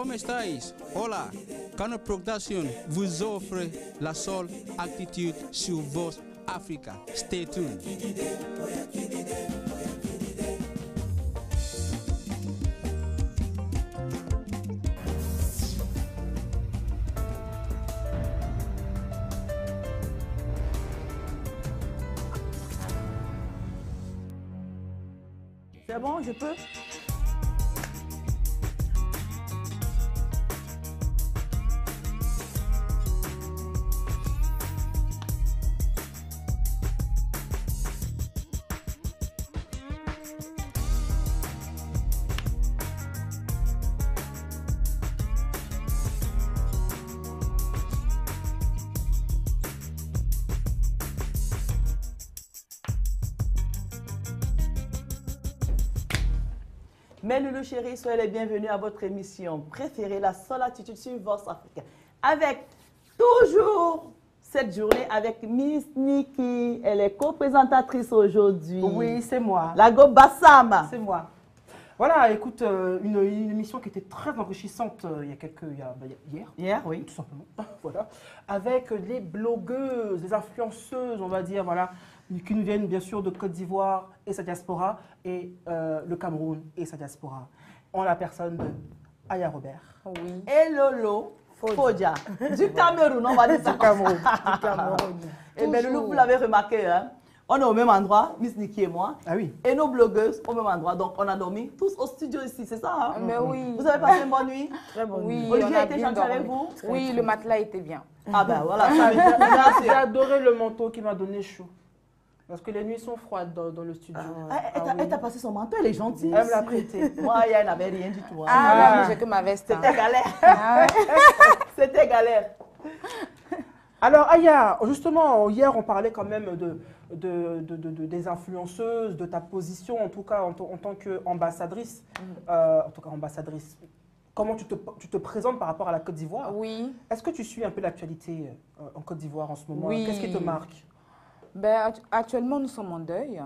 ¿cómo estáis? Hola, Cano Production vous offre la seule attitude sur Voz Africa. Stay tuned. C'est bon, je peux? Mes loulous chéris, soyez les bienvenus à votre émission préférée, la seule attitude sur Voz Africa. Avec toujours cette journée avec Miss Nikki. Elle est co-présentatrice aujourd'hui. Oui, c'est moi. La Go Bassama. C'est moi. Voilà, écoute, une émission qui était très enrichissante hier, oui. Tout simplement. Voilà. Avec les blogueuses, les influenceuses, on va dire, voilà, qui nous viennent bien sûr de Côte d'Ivoire et sa diaspora, et le Cameroun et sa diaspora. En la personne de Aya Robert. Oui. Et Lolo Fodja. Du Cameroun, on va dire ça. Du Cameroun. Et bien, Loulou, vous l'avez remarqué, hein? On est au même endroit, Miss Nikki et moi. Ah oui. Et nos blogueuses au même endroit. Donc, on a dormi tous au studio ici, c'est ça, hein? Mais oui. Vous avez passé une bonne nuit? Très bonne nuit. Olivier a été gentil avec vous? Oui, le matelas était bien. Ah ben voilà, J'ai adoré le manteau qui m'a donné chaud. Parce que les nuits sont froides dans le studio. Elle t'a passé son manteau, elle est gentille. Elle me l'a prêté. Moi, elle n'avait rien du tout. Hein. Ah, j'ai que ma veste. C'était galère. C'était galère. Alors, Aya, justement, hier, on parlait quand même des influenceuses, de ta position, en tout cas, en tant qu'ambassadrice. Comment tu te présentes par rapport à la Côte d'Ivoire? Oui. Est-ce que tu suis un peu l'actualité en Côte d'Ivoire en ce moment? Oui. Qu'est-ce qui te marque? Ben, actuellement, nous sommes en deuil.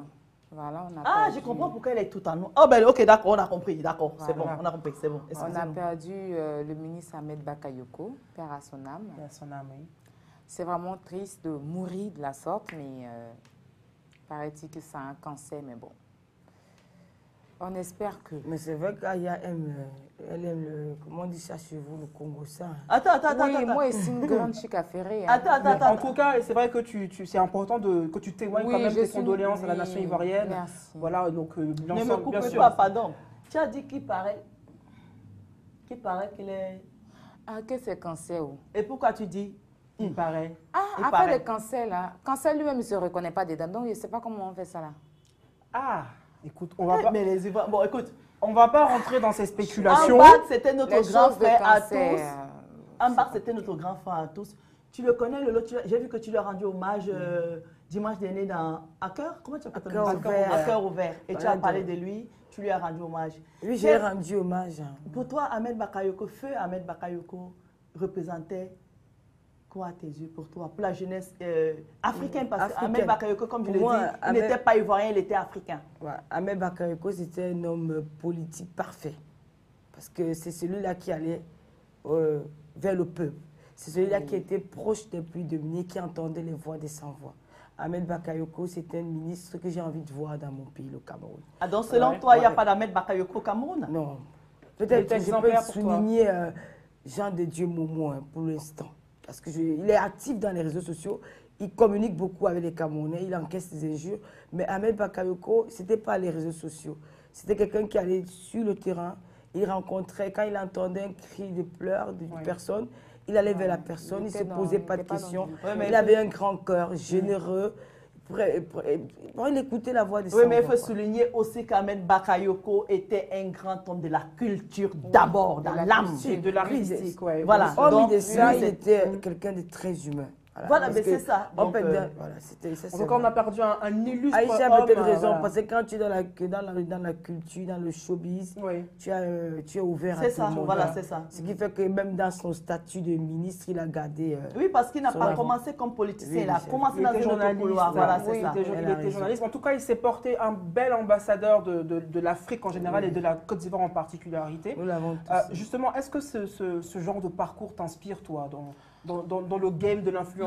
Voilà, on a perdu... je comprends pourquoi elle est tout en nous. Oh ben ok, d'accord, on a compris, d'accord, Voilà. c'est bon, on a compris, c'est bon. On a perdu le ministre Ahmed Bakayoko, père à son âme. Père à son âme, oui. C'est vraiment triste de mourir de la sorte, mais paraît-il que c'est un cancer, mais bon. On espère que... Mais c'est vrai qu'Aya elle aime le... Comment on dit ça chez vous, le Congo ça? Attends. Oui, moi, c'est une grande chic affairée. Hein. Attends. En tout cas, c'est vrai que c'est important que tu témoignes quand même tes condoléances à la nation ivoirienne. Merci. Voilà, donc ne me coupez bien sûr. pas, pardon. Tu as dit qu'il paraît qu'il est... Ah, que c'est cancer, ou? Et pourquoi tu dis il paraît? Ah, après le cancer, là. Cancer lui-même ne se reconnaît pas dedans, donc je ne sais pas comment on fait ça, là. Ah, écoute, on va pas... Mais les Ivoiriens... Bon, écoute... On ne va pas rentrer dans ces spéculations. Ambac, c'était notre grand frère à tous. cancer, Ambac, c'était notre grand frère à tous. Tu le connais, Lolo? J'ai vu que tu lui as rendu hommage dimanche dernier à cœur. Comment tu appelles ça? À cœur ouvert. Et tu as parlé de lui, tu lui as rendu hommage. Oui, j'ai rendu hommage. Pour toi, Ahmed Bakayoko, feu Ahmed Bakayoko représentait quoi à tes yeux pour toi, pour la jeunesse africaine? Parce qu'Ahmed Bakayoko, comme je l'ai dit, il n'était pas ivoirien, il était africain. Ouais, Ahmed Bakayoko, c'était un homme politique parfait. Parce que c'est celui-là qui allait vers le peuple. C'est celui-là qui était proche des plus dominés, qui entendait les voix des sans-voix. Ahmed Bakayoko, c'était un ministre que j'ai envie de voir dans mon pays, le Cameroun. Ah, donc selon toi, il n'y a pas d'Ahmed Bakayoko au Cameroun? Non. Peut-être que je peux souligner Jean de Dieu Momo pour l'instant. Parce qu'il est actif dans les réseaux sociaux, il communique beaucoup avec les Camerounais, il encaisse des injures. Mais Ahmed Bakayoko, ce n'était pas les réseaux sociaux. C'était quelqu'un qui allait sur le terrain, il rencontrait, quand il entendait un cri de pleurs d'une personne, il allait vers la personne, il ne se posait pas de questions. Il avait un grand cœur, généreux. Il écoutait la voix des sans-voix. Oui, mais il faut souligner aussi qu'Ahmed Bakayoko était un grand homme de la culture d'abord, dans l'âme. De l'artistique, oui. Voilà. Hormis de ça, il était quelqu'un de très humain. Voilà, mais c'est ça. En Donc, fait, voilà, c'était ça. En tout cas, on a perdu un illustre Aïcha homme. a peut-être raison, voilà. parce que quand tu es dans la culture, dans le showbiz, Oui. tu es ouvert à c'est tout ça, le monde. voilà, c'est ça. Ce qui fait que même dans son statut de ministre, il a gardé... Oui, parce qu'il n'a son pas rêve. commencé comme politicien, Oui, il a oui, commencé Il dans était un autre journaliste. couloir. Voilà, Oui, c'est ça. il était journaliste. En tout cas, il s'est porté un bel ambassadeur de l'Afrique en général et de la Côte d'Ivoire en particularité. Nous l'avons tous. Justement, est-ce que ce genre de parcours t'inspire, toi, dans le game de l'influence?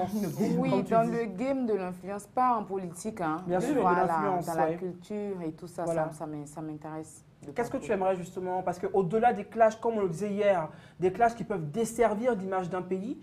Oui, comme tu dans dis? le game de l'influence, pas en politique, hein. Bien sûr, de Voilà, l'influence, dans ouais. la culture et tout ça, Voilà. ça m'intéresse. de Qu'est-ce que parcours. tu aimerais justement? Parce qu'au-delà des clashs, comme on le disait hier, des clashs qui peuvent desservir l'image d'un pays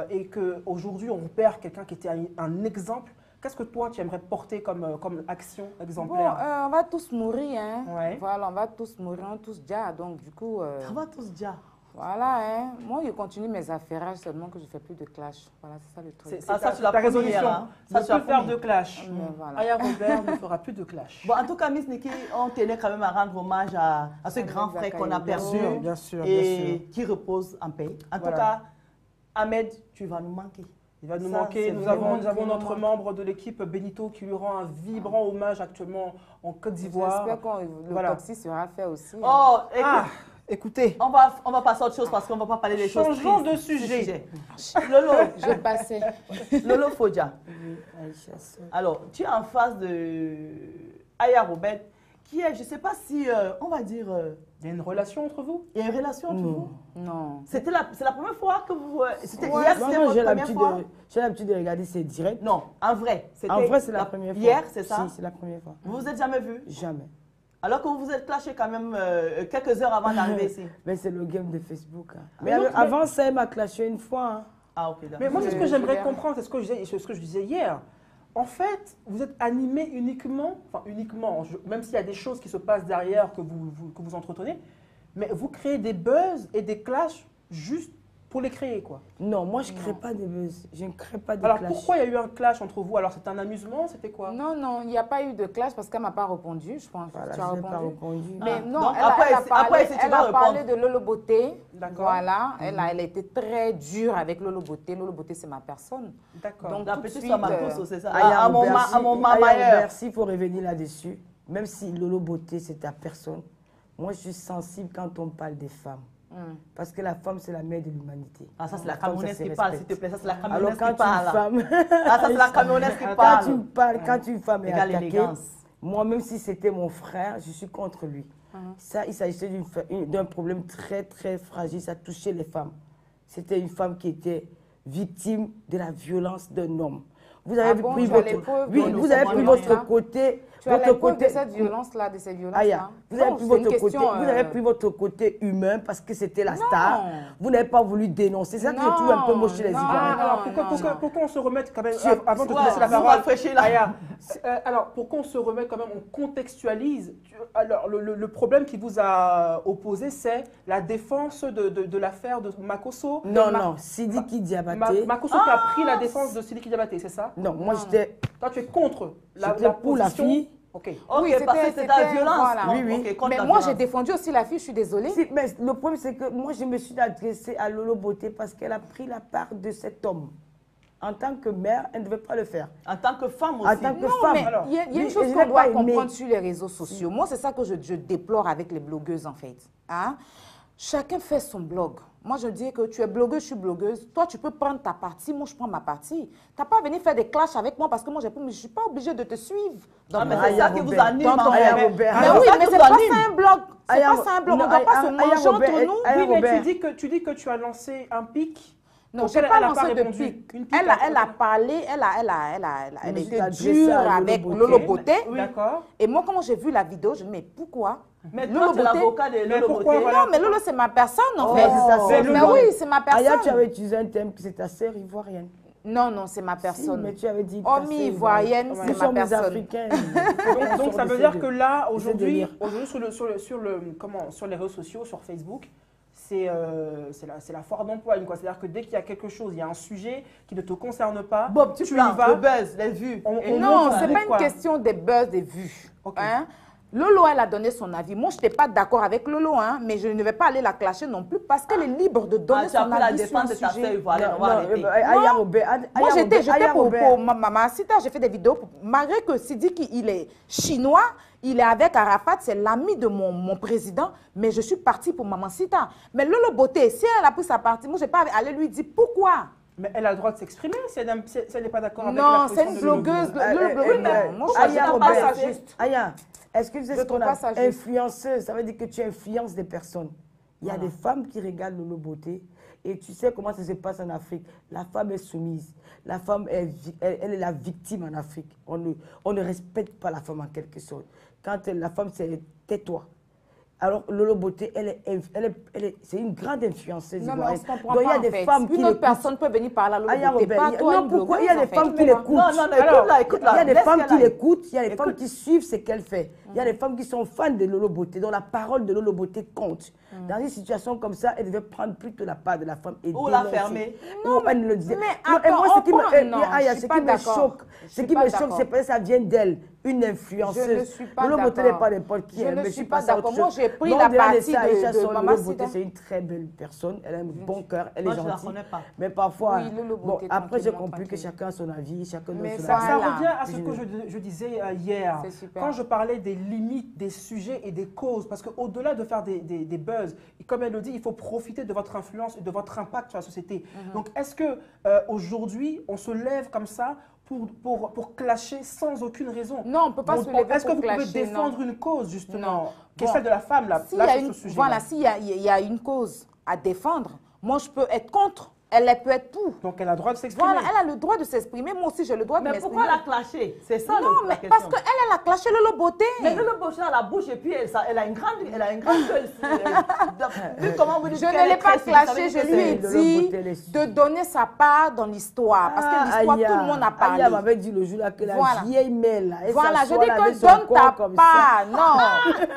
et qu'aujourd'hui on perd quelqu'un qui était un exemple, qu'est-ce que toi tu aimerais porter comme action Bon, exemplaire? on va tous mourir, hein. Ouais. Voilà, on va tous mourir, on tous déjà. Donc, du coup, On va tous dire. voilà, hein. Moi, je continue mes affairages, seulement que je ne fais plus de clash. Voilà, c'est ça le truc. C'est ça, ta, tu l'as ta promis résolution. hier, hein. Ne Ça, tu l'as plus faire promis. de clash. Mais voilà. Aya Robert ne fera plus de clash. Bon, en tout cas, Miss Nikki, on tenait quand même à rendre hommage à ce Ahmed grand frère qu'on a Zakaïdo. perdu Bien sûr, et qui repose en paix. En Voilà. tout cas, Ahmed, tu vas nous manquer. Il va nous Ça, manquer. c'est Nous vraiment avons notre membre de l'équipe, Benito, qui lui rend un vibrant hommage actuellement en Côte d'Ivoire. J'espère que le Voilà. toxi sera fait aussi. hein. Oh, écoute, Ah, écoutez, on va passer à autre chose parce qu'on ne va pas parler des choses changeons tristes. de sujet. Lolo, Je passais. Lolo Fodja. Oui, Aïcha, ça. Alors, tu es en face de Aya Robert, qui est, je ne sais pas si, on va dire, Il y a une relation entre vous? il y a une relation entre vous. Non. C'est la première fois que vous... C'était Ouais, hier, non, c'était non, votre première fois? j'ai l'habitude de regarder ces directs. Non, en vrai. c'était En vrai, c'est la première fois. Hier, c'est ça? Si, c'est la première fois. Vous vous êtes jamais vus? Jamais. Alors que vous vous êtes clashé quand même quelques heures avant d'arriver ici. Mais c'est le game de Facebook. Hein. Mais, Mais non, avant ça, il m'a clashé une fois. Hein. Ah, ok, d'accord. Mais moi, c'est ce que Je j'aimerais verrai. comprendre, c'est ce que je disais hier. En fait, vous êtes animé uniquement, même s'il y a des choses qui se passent derrière que vous entretenez, mais vous créez des buzz et des clashs juste pour les créer, quoi. Non, moi, je ne crée pas de buzz. Je ne crée pas de Alors clash. pourquoi il y a eu un clash entre vous? Alors c'était un amusement, c'était quoi? Non, non, il n'y a pas eu de clash parce qu'elle ne m'a pas répondu, je pense. Voilà, tu je as n'ai pas répondu. répondu. Mais Ah, non, donc elle a après, parlé, si tu elle vas a parlé répondre. de Lolo Beauté. D'accord. Voilà, elle a été très dure avec Lolo Beauté. Lolo Beauté, c'est ma personne. D'accord. Donc, La tout de petite suite, soit Marcos, c'est ça? Aya À mon Robert, si- Aya mamailleur. Robert, s'il faut revenir là-dessus, même si Lolo Beauté, c'est ta personne, moi, je suis sensible quand on parle des femmes. Parce que la femme, c'est la mère de l'humanité. Ah, ça, c'est la femme, camionnaise ça se qui parle, s'il respecte. te plaît. Ça, c'est la Alors, camionnaise quand qui parle. une femme... Ah, ça, c'est la camionnaise qui Quand parle. quand une femme est Égale attaquée, élégance. moi, même si c'était mon frère, je suis contre lui. Ça, il s'agissait d'un problème très, très fragile. Ça touchait les femmes. C'était une femme qui était victime de la violence d'un homme. Vous avez Ah bon, pris tu as les votre, preuves oui, de vous cette avez pris violence-là? votre côté, Tu as votre les preuves côté. de cette violence-là, de ces violences-là? Aya, vous avez Non, pris c'est une votre côté, question, vous avez pris votre côté humain parce que c'était la star. Non. Vous n'avez pas voulu dénoncer. C'est ça que je trouve un peu moche chez les Non, Ivoiriens. Alors, non, pour qu'on se remette quand même, Sur- avant de te Ouais, laisser la vous parole, rafraîchissez là. Aya, alors, pour qu'on se remette quand même, on contextualise. Alors, le problème qui vous a opposé, c'est la défense de l'affaire de Makosso. Non, non, Sidiki Diabaté. Makosso qui a pris la défense de Sidiki Diabaté, c'est ça? Non, moi j'étais Toi, tu es contre j'étais pour la position. fille. Ok. Ok, Oui, parce que c'était la c'était- violence. voilà. Donc, Oui, oui. ok, contre Mais la moi, j'ai violence. défendu aussi la fille, je suis désolée. Si, mais le problème, c'est que moi, je me suis adressée à Lolo Beauté parce qu'elle a pris la part de cet homme. En tant que mère, elle ne devait pas le faire. En tant que femme En aussi. tant que Non, femme. mais Alors, il y a oui, une et chose je qu'on n'ai doit pas aimé. comprendre sur les réseaux sociaux. Moi, c'est ça que je déplore avec les blogueuses, en fait. Hein? Chacun fait son blog. Moi, je dis que tu es blogueuse, je suis blogueuse. Toi, tu peux prendre ta partie, moi, je prends ma partie. Tu n'as pas à venir faire des clashs avec moi parce que moi, je ne suis pas obligée de te suivre. Donc, Ah, mais c'est Aya ça qui vous Robert. anime. Tonton en fait. Aya Robert. mais Ah, oui, c'est ça mais qui c'est vous pas anime. ça un blog. C'est Aya- pas ça un blog. On non, ne doit pas se Aya manger Robert, entre nous. Aya Oui, mais Robert. tu dis que tu as lancé un pic. Non, auquel je n'ai pas elle a lancé de répondu. pic. Une pique Elle a à- parlé, elle me suis était adressée dure à Lolo avec Beauté. Lolo Beauté. D'accord. Et moi, quand j'ai vu la vidéo, je me dis, mais pourquoi? Mais Lolo toi, tu es Beauté. l'avocat de Mais Lolo pourquoi, Beauté. voilà. Non, mais Lolo, c'est ma personne, en Oh, fait. c'est ta sœur Mais ivoirienne. oui, c'est ma personne. Aya, tu avais utilisé un terme que c'est ta sœur ivoirienne. Non, non, c'est ma Si, personne. mais tu avais dit ta Homme sœur ivoirienne, Nous c'est ma sommes des personne. Africains. Donc ça veut dire que là, de aujourd'hui, lire. sur les réseaux sociaux, sur Facebook, c'est la foire d'empoigne, quoi. C'est-à-dire que dès qu'il y a quelque chose, il y a un sujet qui ne te concerne pas, Bob, tu y plains, vas. le buzz, les vues. On Et montre Non, avec c'est pas quoi? une question des buzz, des vues. Ok. Hein? Lolo, elle a donné son avis. Moi, je n'étais pas d'accord avec Lolo, hein, mais je ne vais pas aller la clasher non plus parce qu'elle est libre de donner son avis sur un sujet. Moi, j'étais pour Maman Sita, j'ai fait des vidéos. Malgré que Sidiki, il est chinois, il est avec Arafat, c'est l'ami de mon président, mais je suis partie pour Maman Sita. Mais Lolo Beauté, si elle a pris sa partie, moi, je n'ai pas allé lui dire pourquoi. Mais elle a le droit de s'exprimer si elle n'est pas d'accord avec la Non, c'est une blogueuse. Moi, je ne trouve pas ça juste. Aya, est-ce que vous êtes ce qu'on appelle influenceuse? Ça veut dire que tu influences des personnes. Il y a des femmes qui regardent Lolo Beauté et tu sais comment ça se passe en Afrique. La femme est soumise. La femme, elle est la victime en Afrique. On ne respecte pas la femme en quelque sorte. Quand la femme, c'est tais-toi. Alors, Lolo Beauté, c'est une grande influenceuse. Non, mais on se comprend donc, pas, il y a des femmes qui une autre personne peut venir parler à Lolo Beauté, pas toi, non, pourquoi? Il y a des femmes qui l'écoutent. Non, écoute-la. Il y a des femmes qui l'écoutent, il y a des femmes qui suivent ce qu'elle fait. Il y a des femmes qui sont fans de Lolo Beauté, dont la parole de Lolo Beauté compte. Dans une situation comme ça, elle devait prendre plutôt la part de la femme et ou la fermer. Non, elle ne le disait. Mais attends, ce qui me choque, c'est que ça vient d'elle. Une influenceuse. Je ne suis pas Lolo Beauté n'est pas n'importe qui. Je ne suis pas d'accord. Moi, j'ai pris la partie de Maman Sita. C'est une très belle personne. Elle a un bon cœur. Elle est gentille. Moi, je la connais pas. Mais parfois, bon, après, j'ai compris que chacun a son avis, chacun donne son Ça avis. revient à ce que je disais hier, quand je parlais des limites, des sujets et des causes. Parce qu'au-delà de faire des buzz, comme elle le dit, il faut profiter de votre influence et de votre impact sur la société. Donc, est-ce qu'aujourd'hui, on se lève comme ça pour clasher sans aucune raison? Non, on ne peut pas se lever pour clasher. Est-ce que vous pouvez défendre une cause, justement, non. qui est celle de la femme, là, sur ce sujet? Voilà, s'il y a une cause à défendre, moi, je peux être contre. Elle peut être tout. Donc, elle a le droit de s'exprimer. Voilà, elle a le droit de s'exprimer. Moi aussi, j'ai le droit de m'exprimer. Mais pourquoi la clasher? C'est ça non, la question. Parce qu'elle a clashé Lolo Beauté. Mais Lolo Beauté a la bouche et puis elle a une grande gueule. Comment vous dites je ne l'ai pas clashé, je lui ai dit de donner sa part dans l'histoire. Parce que l'histoire, tout le monde a parlé. Aya m'avait dit le jour là que la vieille mère là. Voilà, je dis que donne ta part. Non,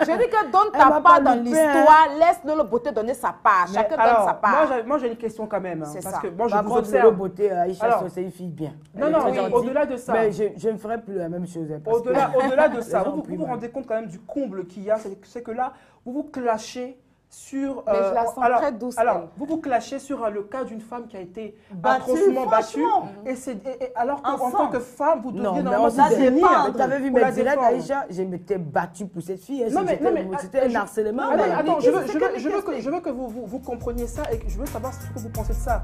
je dis que donne ta part dans l'histoire. Laisse Lolo Beauté donner sa part. Chacun donne sa part. Moi, j'ai une question quand même. Parce que moi, je vous observe. Lolo Beauté, Aïcha, c'est une fille bien. Non, au-delà de ça. Mais je ne ferai plus la même chose. Au-delà de ça, vous vous rendez compte quand même du comble qu'il y a, c'est que là, vous vous clashez sur... Mais je la sens très douce. Alors, vous clashez sur le cas d'une femme qui a été atrocement battue. Alors qu'en tant que femme, vous deviez normalement vous défendre. Tu avais vu mes directs, Aïcha, je m'étais battue pour cette fille. C'était un harcèlement. Attends, je veux que vous compreniez ça et je veux savoir ce que vous pensez de ça.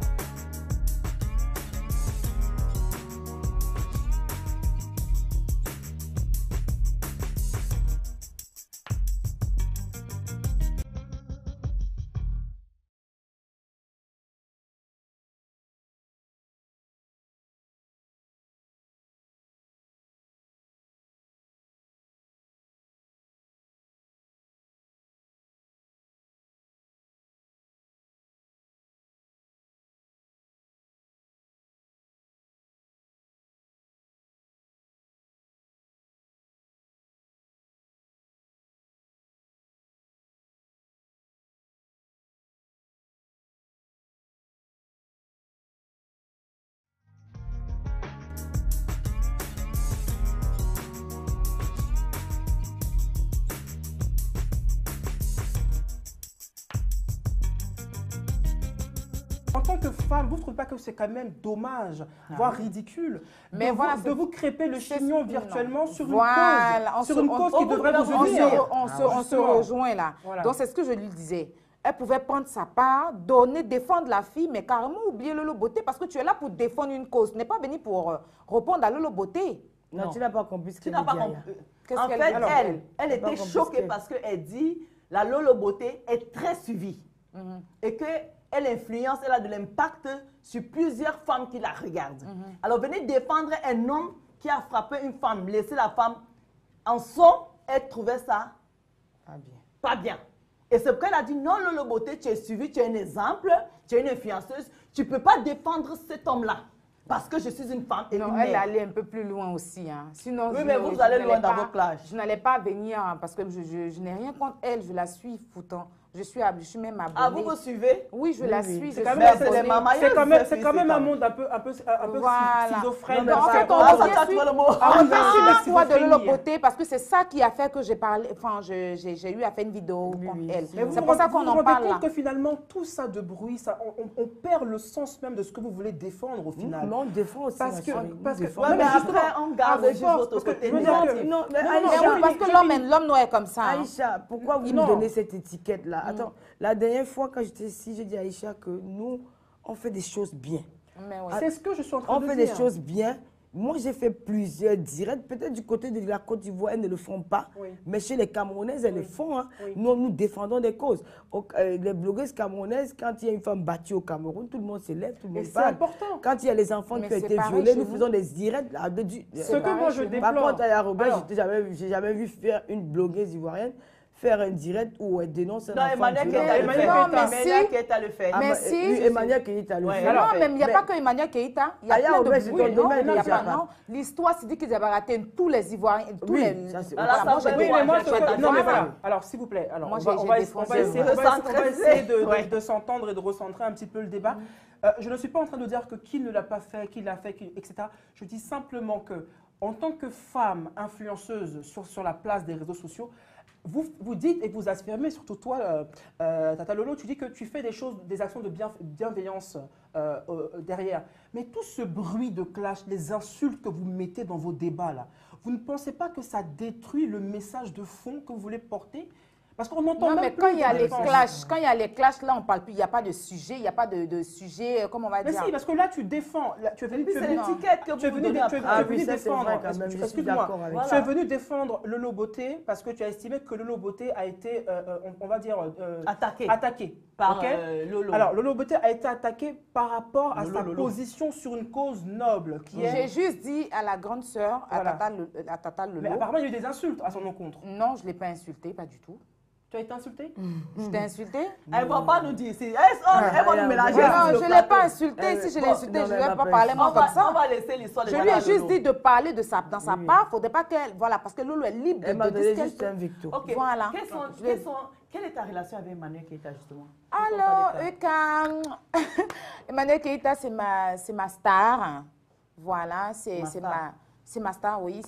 En tant que femme, vous ne trouvez pas que c'est quand même dommage, voire ridicule, de vous crêper le chignon virtuellement sur une cause qui devrait vous unir? On se rejoint là. Voilà. Donc, c'est ce que je lui disais. Elle pouvait prendre sa part, défendre la fille, mais carrément oublier Lolo Beauté parce que tu es là pour défendre une cause. Tu n'es pas venu pour répondre à Lolo Beauté. Non, tu n'as pas compris ce qu'elle dit. En fait, elle était choquée parce qu'elle dit la Lolo Beauté est très suivie et qu'elle influence, elle a de l'impact sur plusieurs femmes qui la regardent. Alors, venez défendre un homme qui a frappé une femme, laisser la femme en son, elle trouvait ça pas bien. Et c'est pourquoi elle a dit non, Lolo Beauté, tu es suivi, tu es un exemple, tu es une influenceuse, tu ne peux pas défendre cet homme-là. Parce que je suis une femme et non, elle allait un peu plus loin aussi. Hein. Sinon, oui, mais vous allez loin dans vos clashs. Je n'allais pas venir parce que je n'ai rien contre elle, je la suis pourtant. Je suis même abonnée. Ah, vous me suivez? Oui, je la suis. C'est Je quand, suis c'est quand même un monde un peu voilà. schizophrène. En fait, on Ah, ça revient t'a trouvé le mot. sur l'histoire de Lolo Beauté parce que c'est ça qui a fait que j'ai parlé, enfin, j'ai eu à faire une vidéo contre elle. C'est pour ça qu'on en parle là. Vous que finalement, tout ça de bruit, ça, on perd le sens même de ce que vous voulez défendre au final. Non, on défend aussi. Parce que Ouais, mais après, on garde juste votre côté négatif. Non, mais Mais Aïcha, oui, parce que l'homme noir est comme ça. hein. Aïcha, pourquoi vous Non. me donnez cette étiquette-là? Attends, la dernière fois quand j'étais ici, j'ai dit à Aïcha que nous, on fait des choses bien. Mais oui. C'est ce que je suis en train On de fait dire. des choses bien. Moi, j'ai fait plusieurs directs. Peut-être du côté de la Côte d'Ivoire, elles ne le font pas. Oui. Mais chez les Camerounaises, elles le font. Hein. Oui. Nous défendons des causes. Les blogueuses camerounaises, quand il y a une femme battue au Cameroun, tout le monde se lève, tout le monde Et c'est parle. important. Quand il y a les enfants Mais qui ont c'est été pareil violés, chez nous nous. faisons des directs. Ce que moi je Par déplore. contre, à Robert, Alors, j'ai jamais vu faire une blogueuse ivoirienne faire un direct où elle dénonce un Non, enfant Emmanuel violent. Keita le fait. Non, mais Emmanuel si. Keita le fait. Mais Ah, si. oui, Emmanuel Keita le Ouais. fait. Alors, Non, mais il n'y a mais- pas que Emmanuel Keita. Il y a Aya plein Robert, de c'est bruits. ton Non, domaine il y a déjà, pas, non. L'histoire, c'est dit qu'ils avaient raté tous les Ivoiriens. Tous Oui, les... ça, c'est Voilà, autre moi, chose. j'ai Oui, Oui, mais moi, je ce vais que- t'attendre. non, mais Voilà. voilà. Alors, s'il vous plaît, alors, Moi, on va j'ai essayer défoncé. de s'entendre et de recentrer un petit peu le débat. Je ne suis pas en train de dire que qui ne l'a pas fait, qui l'a fait, etc. Je dis simplement que, en tant que femme influenceuse sur la place des réseaux sociaux, vous dites et vous affirmez, surtout toi, Tata Lolo, tu dis que tu fais des choses, des actions de bienveillance derrière. Mais tout ce bruit de clash, les insultes que vous mettez dans vos débats, là, vous ne pensez pas que ça détruit le message de fond que vous voulez porter? Parce qu'on entend Non, même mais plus quand il y a de les défense. clashs, là, on parle plus, il n'y a pas de sujet, il n'y a pas de sujet, comment on va Mais dire. si, parce que là, tu défends. Là, tu es Et venu, puis tu es c'est venu- l'étiquette que tu es vous venu, donnez tu es après. venu oui, ça, c'est défendre. vrai quand même, je suis Excuse-moi. d'accord avec Tu ça. es venu défendre Lolo Beauté parce que tu as estimé que Lolo Beauté a été, on va dire, attaqué. Par ok. Lolo. Alors, Lolo Beauté a été attaqué par rapport à Lolo, sa Lolo. position sur une cause noble qui J'ai est. juste dit à la grande sœur, à Voilà. Tata Lolo. Mais apparemment, il y a eu des insultes à son encontre. Non, je ne l'ai pas insulté, pas du tout. Tu as été insulté? Je t'ai insulté? Elle ne va pas nous dire ici. Elle va nous mélanger. Non, sur le je ne l'ai plateau. pas insulté. Si je l'ai insulté, non, je ne mais vais elle pas va parler moi On comme va ça. laisser l'histoire de Je lui ai juste dit de parler de dans sa part. Il ne faudrait pas qu'elle... Voilà, parce que Lolo est libre Elle m'a de dire donné ce qu'elle juste peut. un victo. Ok. Voilà. Quelle est ta relation avec Emmanuel Keita, justement? Alors, Emmanuel Keita, c'est ma star. Voilà, c'est ma star, oui.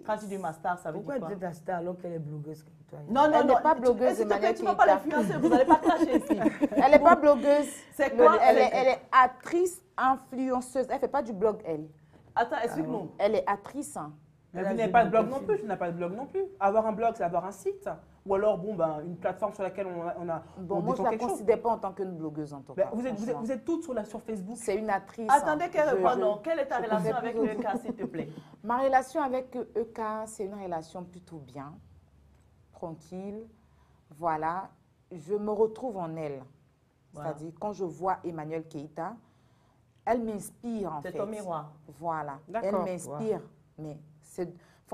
Quand tu dis ma star, ça veut Pourquoi dire elle quoi? est ta star alors qu'elle est blogueuse comme toi? Non, Elle n'est pas blogueuse, S'il te plaît, Emmanuel tu ne vas pas Keita. l'influencer, vous n'allez pas clasher ici. Elle n'est pas blogueuse. C'est quoi? Elle est actrice, influenceuse. Elle ne fait pas du blog, elle. Attends, explique-nous. Elle est actrice. hein. Mais vous n'avez pas de blog non plus. Tu n'as pas de blog non plus. Avoir un blog, c'est avoir un site. Ou alors, bon, ben, une plateforme sur laquelle on Bon, moi, je défend ne la quelque chose. considère pas en tant qu'une blogueuse, en tout Ben, cas. vous êtes toutes sur Facebook. C'est une actrice. Attendez qu'elle Je- réponde. Non. Quelle est ta je relation connais avec plus le cas, s'il te plaît? Ma relation avec EK, c'est une relation plutôt bien, tranquille. Voilà, je me retrouve en elle. Voilà. C'est-à-dire, quand je vois Emmanuel Keita, elle m'inspire en fait. C'est ton miroir. Voilà, elle D'accord. m'inspire. Mais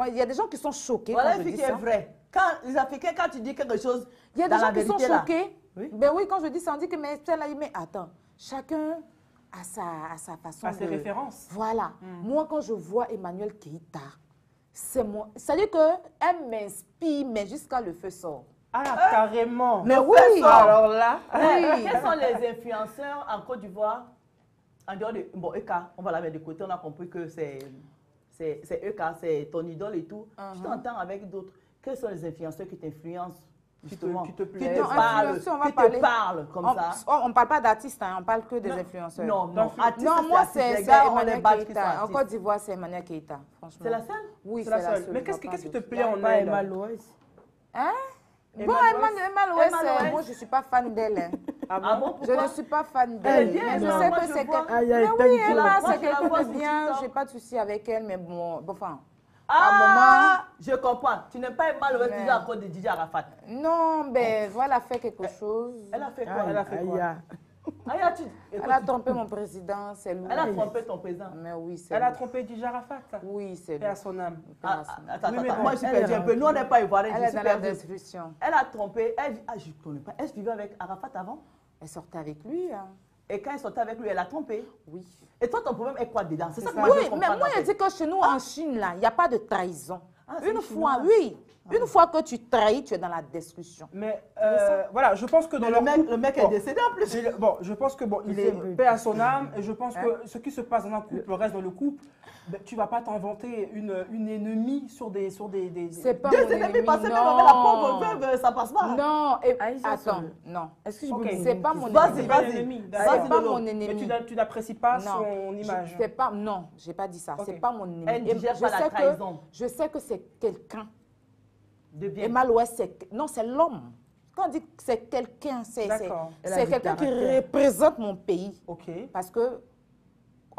il y a des gens qui sont choqués Voilà quand une je fille dis qui est ça. vraie. Quand les Africains, quand tu dis quelque chose, Il y a des dans la gens qui sont vérité, là. choqués. Oui. Ben oui, quand je dis ça, on dit que mais celle-là, mais attends, chacun a sa façon À ses de... références. Voilà. Moi, quand je vois Emmanuel Keita, c'est moi. C'est-à-dire qu'elle m'inspire, mais jusqu'à le feu sort. Ah, carrément. Mais Le oui. feu sort. Alors là, Oui. Quels sont les influenceurs en Côte d'Ivoire? En dehors de. Bon, EK, on va la mettre de côté, on a compris que c'est EK, c'est ton idole et tout. Je t'entends avec d'autres. Quels sont les influenceurs qui t'influencent? Justement, qui te qui plaisent. te Non, parlent, influenceurs, on va qui te parler. parlent comme ça. On ne parle pas d'artistes, hein, on parle que des influenceurs. Non, Non, artistes, Non, moi, artistes. c'est Les gars, on les Emmanuel badge qui sont Keita. En artistes. Côte d'Ivoire, c'est Emmanuel Keita, franchement. C'est la seule? Oui, c'est c'est la seule. Mais je qu'est-ce vois qui te pas plaît en Pas elle? Emma Loès. Hein? Emma Bon, Loès. Emma Loès, Emma Loès. moi, je ne suis pas fan d'elle. hein. Ah Ah bon? bon? Je Pourquoi? ne suis pas fan Elle d'elle. est bien, Mais je non, sais moi, que je c'est vois. que... Ah, il y a Mais un oui, tel Emma, jour. Moi, c'est je la quelqu'un vois de sur bien. TikTok. Je n'ai pas de souci avec elle, mais bon, enfin... Ah, je comprends. Tu n'aimes pas Emma Loès Mais- déjà à cause de Didier Arafat. Non, ben, voilà, elle a fait quelque chose. Elle a fait quoi? Elle a fait quoi? Aya, tu... Elle a trompé mon président, c'est lui. Elle a trompé ton président. Mais oui, c'est Elle a lui. trompé Dj Arafat. Oui, c'est Et lui. à son âme. Ah, attends, Oui, mais attends. bon, Moi, je suis elle perdu est un peu. Nous, on n'est pas ivoiriens. Elle Je est suis dans la perdu. description. Elle a trompé. Je ne connais pas. Elle vivait avec Arafat avant. Elle sortait avec lui. Hein. Et quand elle sortait avec lui, elle a trompé. Oui. Et toi, ton problème est quoi dedans? C'est ça que moi, Oui, je mais comprends. moi, en je fait. dis que chez nous, en Chine, là, il n'y a pas de trahison. Ah, c'est Une fois, chinoise. oui. Une fois que tu trahis, tu es dans la destruction. Mais voilà, je pense que dans Le mec est décédé en plus. Bon, je pense que bon, il est paix à son âme et je pense que ce qui se passe dans un couple reste dans le couple. Ben, tu vas pas t'inventer une ennemie sur des C'est pas Deux mon ennemis ennemi, passés, même non. avec la pauvre veuve, ça passe pas. Non, et Aïcha, attends, seul. non. Est-ce que je Ok. peux C'est pas mon Vas-y, ennemi. vas-y. ennemi. C'est Vas-y, pas Lolo. mon Mais ennemi. tu n'apprécies pas Non, son image. C'est pas, non, j'ai pas dit ça. Ok. C'est pas mon ennemi. Elle Et digère je pas la sais trahison. je sais que c'est quelqu'un. De bien. Et Malouès, non, c'est l'homme. Quand on dit que c'est quelqu'un, c'est D'accord. Elle a du quelqu'un qui caractère. représente mon pays. Ok. Parce que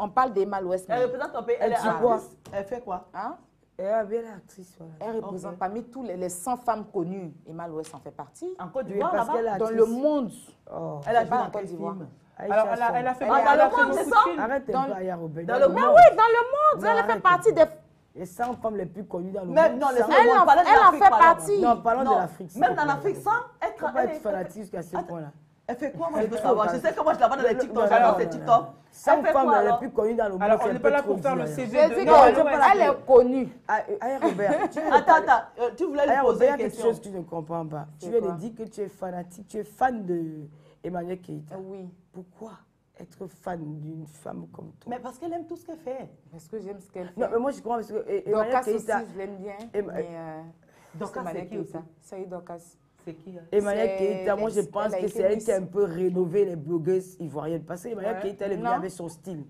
on parle d'Emma l'Ouest. Elle représente ton pays. Elle est dit quoi? actrice. Elle fait quoi? Hein? Elle est bien l'actrice, voilà. Elle représente Ok. parmi tous les 100 femmes connues. Emma l'Ouest en fait partie. En Côte Oui, d'Ivoire, parce qu'elle là-bas? est Dans actrice. le monde. Oh. Elle a c'est joué pas dans en Côte quel d'Ivoire. film? Aïcha, Alors, elle a fait Elle est elle dans a le fait monde, beaucoup c'est de ça? films. Arrête Dans un peu, Aya Robert. dans le Mais monde. oui, dans le monde. Non, Elle fait arrête. partie des... Les 100 femmes les plus connues dans le Même, monde. non, les Sans- femmes, on parle de elle en l'Afrique, fait pardon. partie. Non, parlons Non, de l'Afrique. Même dans l'Afrique, sans être. Faut pas elle être est- fanatique jusqu'à ce Attends. point-là. Elle fait quoi? Moi, je veux Elle savoir. fait Je sais que moi, je la vois dans les TikTok. Non, J'adore non, ces non, TikTok. non. Elle 100 fait femmes quoi les alors? plus connues dans le monde. Alors, c'est on un n'est peu pas là trop pour faire dit, le Aya. CV J'ai de... dit Non, qu'elle est connue. Aya Robert, tu Attends, tu voulais lui Aya poser Robert, il y une a quelque question. chose que tu ne comprends pas. Tu C'est viens de quoi? dire que tu es fanatique, tu es fan de Emmanuel Keïta. Oui, Pourquoi être fan d'une femme comme toi? Mais parce qu'elle aime tout ce qu'elle fait. parce que j'aime ce qu'elle fait. Non, mais moi je comprends parce que Emmanuel Dorcas aussi, Keïta, je l'aime bien. Em- Mais Dorcas, c'est qui aussi? C'est Dorcas. C'est qui? Emmanuel C'est- Keïta, moi je elle pense a que été c'est elle Miss. qui a un peu rénové les blogueuses ivoiriennes. Parce que Emmanuel Ouais. Keïta, elle est venue Non. avec son style.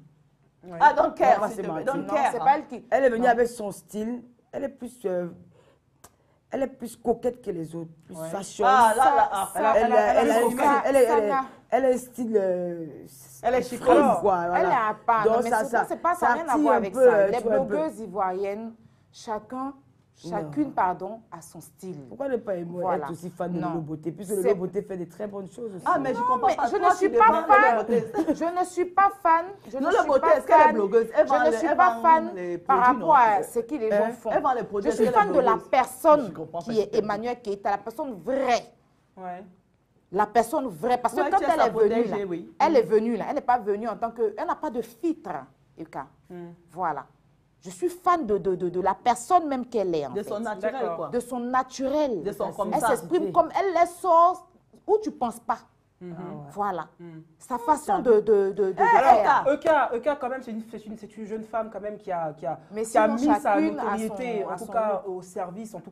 Ah, don't care. On va s'il se te plaît, mentir. don't Non, care. c'est pas elle qui... Elle est venue Non. avec son style. Elle est plus coquette que les autres, plus Ouais. fashion. Ah, là, Ça- là, ah, ça- Elle a un style. Elle est free, chicote. quoi, voilà. Elle est à part. Donc, Non, mais ça n'a rien à attire voir un avec peu, ça. Les tu vois, un peu. blogueuses ivoiriennes, chacune, pardon, a son style. Pourquoi ne pas aimer Voilà. être aussi fan de Non. Lolo Beauté? Puisque C'est- Lolo Beauté fait de très bonnes choses aussi. Ah, mais je comprends mais pas. je Toi, ne suis tu pas demandes fan. Lolo Beauté. Je ne suis pas fan. Je ne Lolo suis Beauté, pas est-ce qu'elle est fan. blogueuse? Elle vend Je ne les- suis elle pas vend fan les par produits, rapport non? à ce que les gens font. Elle vend les produits. Je est-ce suis qu'elle est fan de la blogueuse? personne Je comprends pas qui est ce qu'elle Emmanuel Keïta, la personne vraie. Ouais. La personne vraie. Parce que Ouais, quand tu as elle sa est venue, protégée, là, oui. elle est venue là, elle n'est pas venue en tant que... Elle n'a pas de filtre, Eka. Voilà. Je suis fan de la personne même qu'elle est, en De fait. son naturel, D'accord. quoi. De son naturel. De son comme Elle ça. s'exprime comme elle sort où tu ne penses pas. Voilà. Sa façon de faire. Eka, quand même, c'est une jeune femme quand même qui a Mais qui a sinon, mis sa chacune a notoriété, son- en à tout son cas look. au service, À son look, au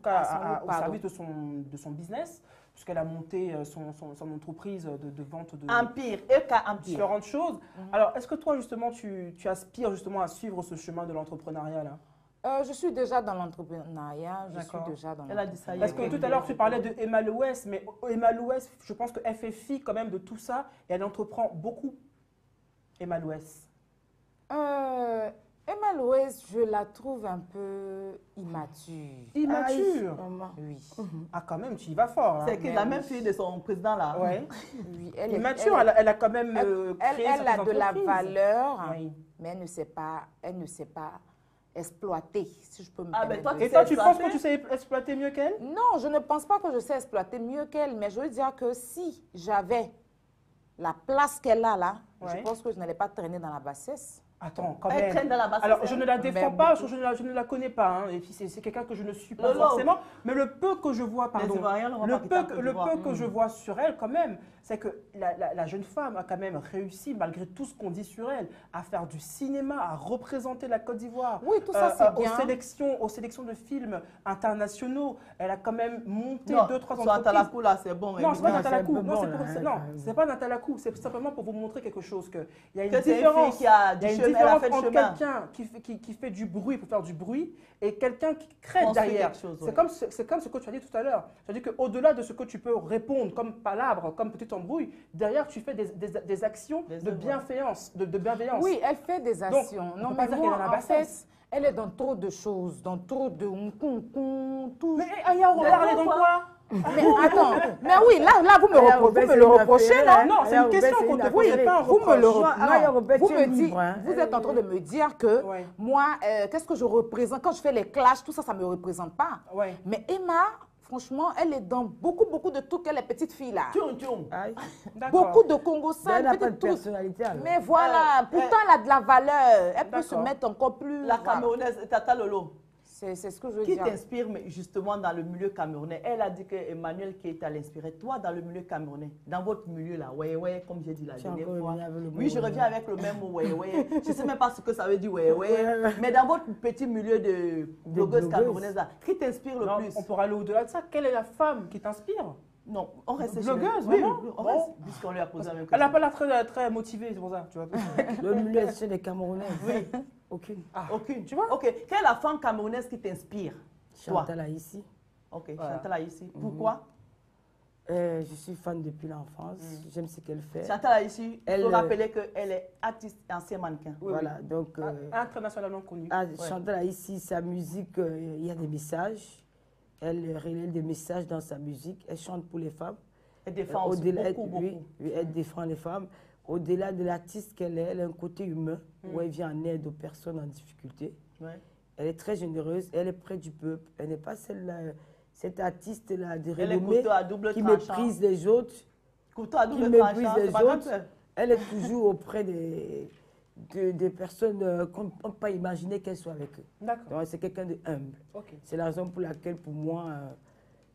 pardon. service de son business, puisqu'elle a monté son entreprise de vente de Empire. Eka Empire. différentes choses. Alors, est-ce que toi, justement, tu aspires justement à suivre ce chemin de l'entrepreneuriat là? Je suis déjà dans l'entrepreneuriat. Je suis D'accord. déjà dans Elle a dit ça Parce que tout à l'heure, tu parlais de Emma l'Ouest, mais Emma l'Ouest, je pense qu'elle fait fi quand même de tout ça et elle entreprend beaucoup. Emma l'Ouest. Emma Louest, je la trouve un peu immature. Immature. Maman. Oui. Ah, quand même, tu y vas fort. Là. C'est qui la même fille de son président, là. Ouais. Oui, elle est Immature, elle a quand même créé elle a certaines de la entreprises. valeur, Oui. mais elle ne sait pas exploiter, si je peux me Ah, mais permettre toi, de tu Et dire. toi, tu penses exploiter? que tu sais exploiter mieux qu'elle? Non, je ne pense pas que je sais exploiter mieux qu'elle, mais je veux dire que si j'avais la place qu'elle a là, Ouais. je pense que je n'allais pas traîner dans la bassesse. Attends, quand Elle même. traîne dans la bassesse. Alors, je ne la défends Mais pas, parce que je ne la connais pas. Hein, et puis, c'est quelqu'un que je ne suis pas Lolo. forcément. Mais le peu que je vois, pardon, Ivoiriens n'auront pas le quitté peu, la Côte le d'Ivoire. peu que je vois sur elle, quand même, c'est que la jeune femme a quand même réussi, malgré tout ce qu'on dit sur elle, à faire du cinéma, à représenter la Côte d'Ivoire. Oui, tout ça, c'est bien. Aux sélections de films internationaux, elle a quand même monté Non, 2-3 soit entreprises. Talakou, là, c'est bon. Non, c'est pas Non, Natalakou. c'est un peu Non, bon, c'est là, pour- hein, c'est- quand non, même. c'est pas Natalakou. C'est simplement pour vous montrer quelque chose. Il y a une Que c'est une différence. fille qui a Il du y a une chemin, elle a différence fait le entre chemin. quelqu'un qui fait du bruit pour faire du bruit et quelqu'un qui crée Construit derrière. quelque chose, C'est ouais. comme ce que tu as dit tout à l'heure. Tu as dit qu'au-delà de ce que tu peux répondre comme palabre, comme petite embrouille, derrière tu fais des actions Des de œuvres. bienveillance, de bienveillance. Oui, elle fait des actions. on Non, peut pas mais dire qu'elle est moi, dans la en bassesse. fait, elle est dans trop de choses, dans trop de tout. Mais Aya Robert, elle est dans quoi? Mais attends, mais oui, là vous me, Aya repro- vous Robert, me c'est le une reprochez, affaire, non? hein. Non, c'est Aya une question Robert, qu'on c'est te une pose, affaire. pas un Vous me le reproche. Aya Robert, vous tu me es dites, libre, hein. vous êtes en train de me dire que Ouais. moi, qu'est-ce que je représente quand je fais les clashs, tout ça, ça me représente pas. Ouais. Mais Emma, franchement, elle est dans beaucoup de trucs que les petites filles là. Tchoum, tchoum. Aïe. D'accord. Beaucoup de Congo Mais elle n'a pas de petites trucs. personnalité, alors. Mais voilà, pourtant elle a de la valeur. Elle peut se D'accord. mettre encore plus. La voilà. Camerounaise, Tata Lolo. C'est ce que je veux Qui dire. t'inspire justement dans le milieu camerounais? Elle a dit que Emmanuel Keita l'inspirait. Toi, dans le milieu camerounais, dans votre milieu là, ouais, comme j'ai dit la dernière fois. Oui, je reviens avec le même mot, ouais. Je ne sais même pas ce que ça veut dire, ouais. Mais dans votre petit milieu de blogueuse camerounaise là, qui t'inspire le plus? On pourra aller au-delà de ça. Quelle est la femme qui t'inspire? Non, on reste blogueuse, oui, vraiment? on reste, puisqu'on lui a posé la même Elle n'a question. pas l'air très motivée, c'est pour ça. Tu vois. Le milieu des Camerounais. Oui. Aucune. Aucune. Tu vois? Ok. Quelle est la femme camerounaise qui t'inspire? Chantal Aïssi. Ok, Voilà. Chantal Aïssi. Pourquoi? Je suis fan depuis l'enfance. J'aime ce qu'elle fait. Chantal Aïssi, il faut Elle, rappeler qu'elle est artiste et ancien mannequin. Voilà, donc... Internationalement connue. Chantal Aïssi, sa musique, il y a des messages. Elle relaie des messages dans sa musique. Elle chante pour les femmes. Elle défend aussi beaucoup. Oui, elle défend les femmes. Au-delà de l'artiste qu'elle est, elle a un côté humain où elle vient en aide aux personnes en difficulté. Ouais. Elle est très généreuse, elle est près du peuple. Elle n'est pas cette artiste-là de Elle est renommée couteau à double qui tranchant. méprise les autres. Couteau à Qui double méprise tranchant, les c'est pas comme autres. ça. Elle est toujours auprès des personnes qu'on ne peut pas imaginer qu'elle soit avec eux. D'accord. Donc c'est quelqu'un de humble. Ok. C'est la raison pour laquelle, pour moi,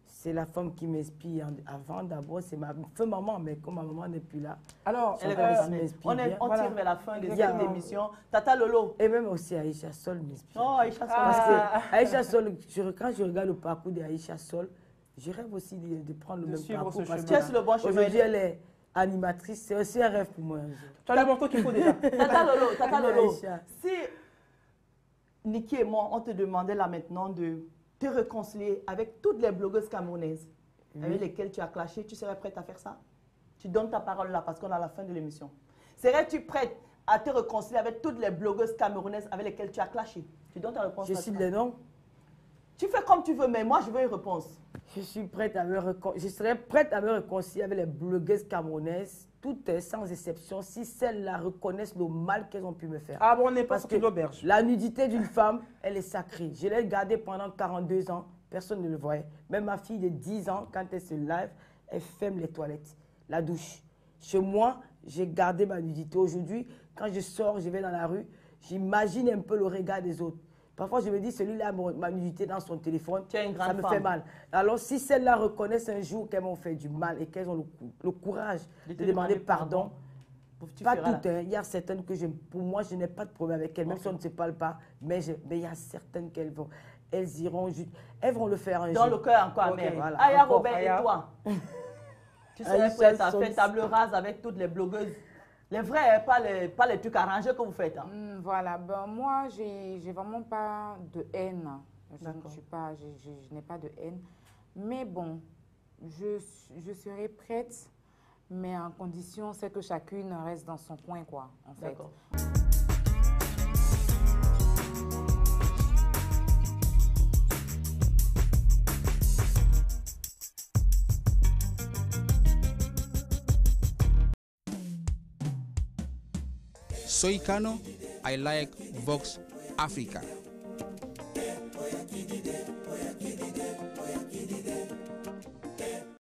c'est la femme qui m'inspire. Avant, d'abord, c'est ma maman, mais comme ma maman n'est plus là. Alors, Elle est Chantal comme Aïssi ça. m'inspire bien. On Voilà. tire vers la fin de cette Exactement. émission. Tata Lolo. Et même aussi Aïcha Sol m'inspire. Oh, Aïcha Parce Sola. que Aïcha Sol, quand je regarde le parcours d'Aïcha Sol, je rêve aussi de prendre le De même suivre parcours. ce Parce chemin. Tu es sur le bon chemin. aujourd'hui, elle est animatrice. C'est aussi un rêve pour moi un jour. tu as le manteau qu'il faut déjà. Tata Lolo, Aïcha. si Niki et moi, on te demandait là maintenant de te réconcilier avec toutes les blogueuses camerounaises avec lesquelles tu as clashé, tu serais prête à faire ça? Tu donnes ta parole là parce qu'on est à la fin de l'émission. Serais-tu prête à te réconcilier avec toutes les blogueuses camerounaises avec lesquelles tu as clashé? Tu donnes ta réponse. Je cite les noms. Tu fais comme tu veux, mais moi, je veux une réponse. Je serais prête à me réconcilier avec les blogueuses camerounaises, toutes sans exception, si celles-là reconnaissent le mal qu'elles ont pu me faire. Ah bon, on n'est pas Parce sorti de l'auberge. la nudité d'une femme, elle est sacrée. Je l'ai gardée pendant 42 ans, personne ne le voyait. Même ma fille de 10 ans, quand elle se lave, elle ferme les toilettes, la douche. Chez moi, j'ai gardé ma nudité. Aujourd'hui, quand je sors, je vais dans la rue, j'imagine un peu le regard des autres. Parfois, je me dis, celui-là a ma nudité dans son téléphone, Tu es une grande ça me femme. fait mal. Alors, si celles-là reconnaissent un jour qu'elles m'ont fait du mal et qu'elles ont le courage De de te demander demander pardon, Tu pas feras toutes, hein. Il y a certaines que pour moi, je n'ai pas de problème avec elles, même si on ne se parle pas. Mais il y a certaines elles iront, elles vont le faire un dans jour. le cœur encore Ok, amer. voilà, Aya encore. Robert, Aya. et toi? Tu serais Aïcha prête à Sol- faire table rase avec toutes les blogueuses? Les vrais, pas les trucs arrangés que vous faites. Hein. Voilà, ben moi, j'ai vraiment pas de haine. Je ne D'accord. suis pas, je n'ai pas de haine. Mais bon, je serai prête, mais en condition, c'est que chacune reste dans son coin, quoi, en fait. D'accord. Soy Kano, I like Vox Africa.